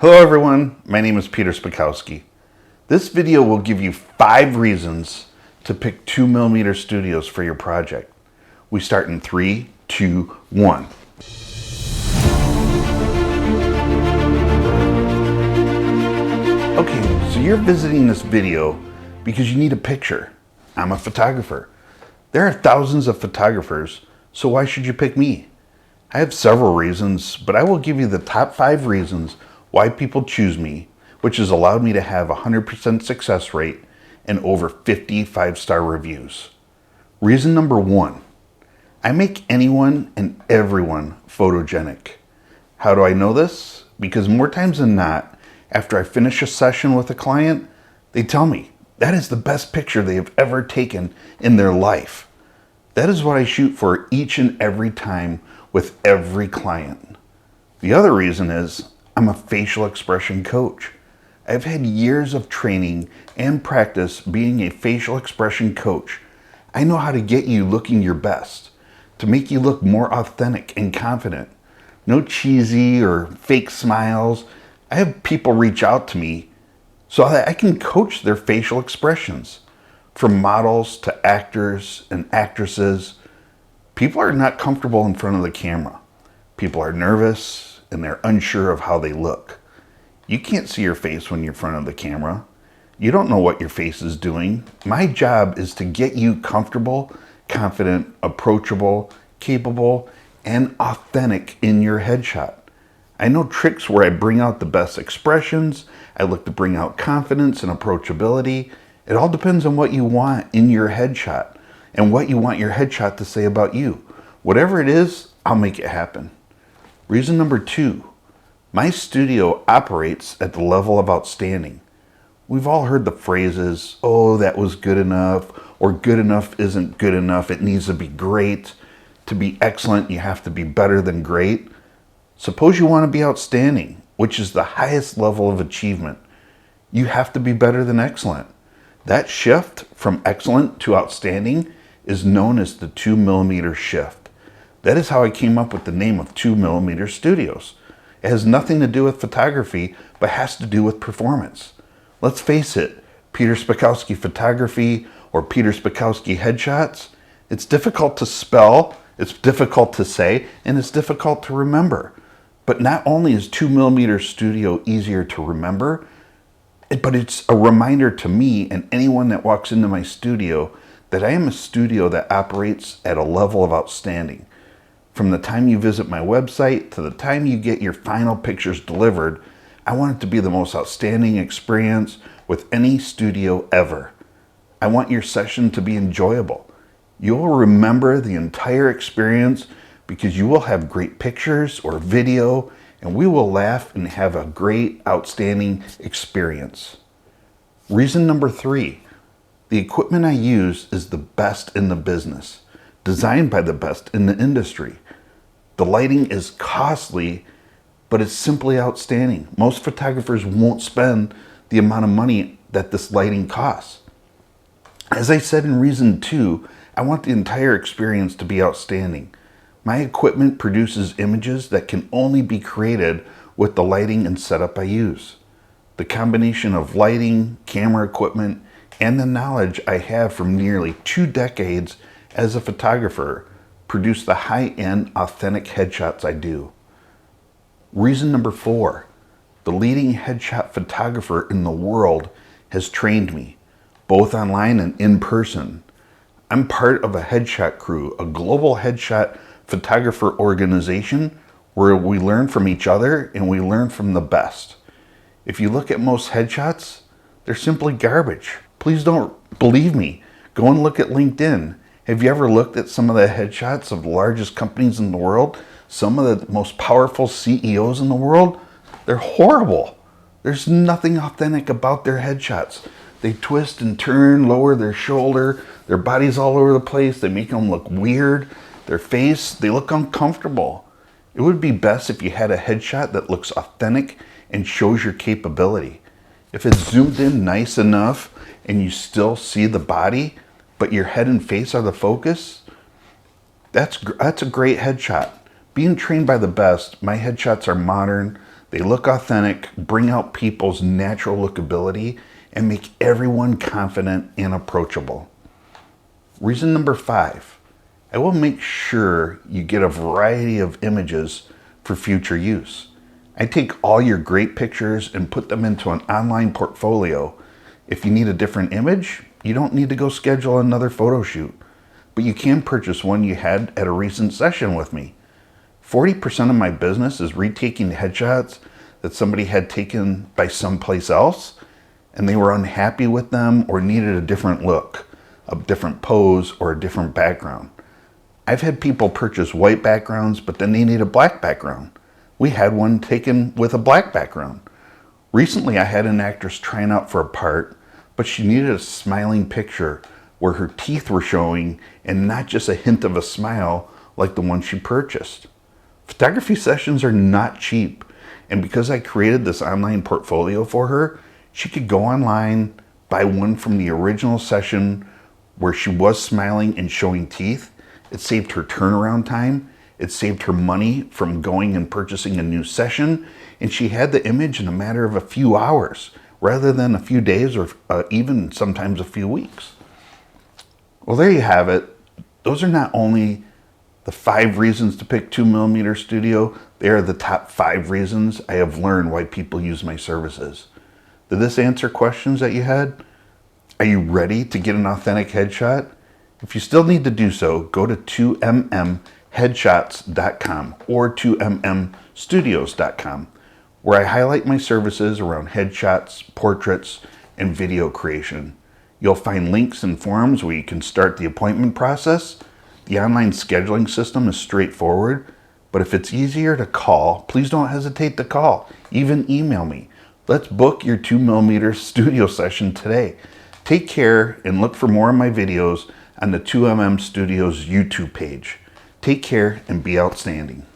Hello everyone, my name is Peter Spakowski. This video will give you 5 reasons to pick 2mm studios for your project. We start in 3, 2, 1. Okay, so you're visiting this video because you need a picture. I'm a photographer. There are thousands of photographers, so why should you pick me? I have several reasons, but I will give you the top 5 reasons why people choose me, which has allowed me to have a 100% success rate and over 50 5-star reviews. Reason number 1, I make anyone and everyone photogenic. How do I know this? Because more times than not, after I finish a session with a client, they tell me that is the best picture they have ever taken in their life. That is what I shoot for each and every time with every client. The other reason is I'm a facial expression coach. I've had years of training and practice being a facial expression coach. I know how to get you looking your best, to make you look more authentic and confident. No cheesy or fake smiles. I have people reach out to me so that I can coach their facial expressions. From models to actors and actresses, people are not comfortable in front of the camera. People are nervous and they're unsure of how they look. You can't see your face when you're in front of the camera. You don't know what your face is doing. My job is to get you comfortable, confident, approachable, capable, and authentic in your headshot. I know tricks where I bring out the best expressions. I look to bring out confidence and approachability. It all depends on what you want in your headshot and what you want your headshot to say about you. Whatever it is, I'll make it happen. Reason number 2, my studio operates at the level of outstanding. We've all heard the phrases, oh, that was good enough, or good enough isn't good enough, it needs to be great. To be excellent, you have to be better than great. Suppose you want to be outstanding, which is the highest level of achievement. You have to be better than excellent. That shift from excellent to outstanding is known as the 2mm shift. That is how I came up with the name of 2mm Studios. It has nothing to do with photography, but has to do with performance. Let's face it, Peter Spakowski Photography or Peter Spakowski Headshots, it's difficult to spell, it's difficult to say, and it's difficult to remember. But not only is 2mm Studio easier to remember, but it's a reminder to me and anyone that walks into my studio that I am a studio that operates at a level of outstanding. From the time you visit my website to the time you get your final pictures delivered, I want it to be the most outstanding experience with any studio ever. I want your session to be enjoyable. You will remember the entire experience because you will have great pictures or video, and we will laugh and have a great, outstanding experience. Reason number 3, the equipment I use is the best in the business, designed by the best in the industry. The lighting is costly, but it's simply outstanding. Most photographers won't spend the amount of money that this lighting costs. As I said in reason 2, I want the entire experience to be outstanding. My equipment produces images that can only be created with the lighting and setup I use. The combination of lighting, camera equipment, and the knowledge I have from nearly 2 decades as a photographer produce the high-end, authentic headshots I do. Reason number 4, the leading headshot photographer in the world has trained me, both online and in person. I'm part of a headshot crew, a global headshot photographer organization where we learn from each other and we learn from the best. If you look at most headshots, they're simply garbage. Please don't believe me. Go and look at LinkedIn. Have you ever looked at some of the headshots of the largest companies in the world? Some of the most powerful CEOs in the world? They're horrible. There's nothing authentic about their headshots. They twist and turn, lower their shoulder, their body's all over the place, they make them look weird. Their face, they look uncomfortable. It would be best if you had a headshot that looks authentic and shows your capability. If it's zoomed in nice enough and you still see the body, but your head and face are the focus, that's a great headshot. Being trained by the best, my headshots are modern, They look authentic, bring out people's natural lookability, and make everyone confident and approachable. Reason number 5, I will make sure you get a variety of images for future use. I take all your great pictures and put them into an online portfolio. If you need a different image, you don't need to go schedule another photo shoot, but you can purchase one you had at a recent session with me. 40% of my business is retaking headshots that somebody had taken by someplace else, and they were unhappy with them or needed a different look, a different pose, or a different background. I've had people purchase white backgrounds, but then they need a black background. We had one taken with a black background. Recently, I had an actress trying out for a part, but she needed a smiling picture where her teeth were showing and not just a hint of a smile like the one she purchased. Photography sessions are not cheap, and because I created this online portfolio for her, she could go online, buy one from the original session where she was smiling and showing teeth. It saved her turnaround time. It saved her money from going and purchasing a new session, and she had the image in a matter of a few hours rather than a few days or even sometimes a few weeks. Well, there you have it. Those are not only the 5 reasons to pick 2mm studio, they are the top 5 reasons I have learned why people use my services. Did this answer questions that you had? Are you ready to get an authentic headshot? If you still need to do so, go to 2mmheadshots.com or 2mmstudios.com, where I highlight my services around headshots, portraits, and video creation. You'll find links and forums where you can start the appointment process. The online scheduling system is straightforward, but if it's easier to call, please don't hesitate to call. Even email me. Let's book your 2mm studio session today. Take care and look for more of my videos on the 2MM Studios YouTube page. Take care and be outstanding.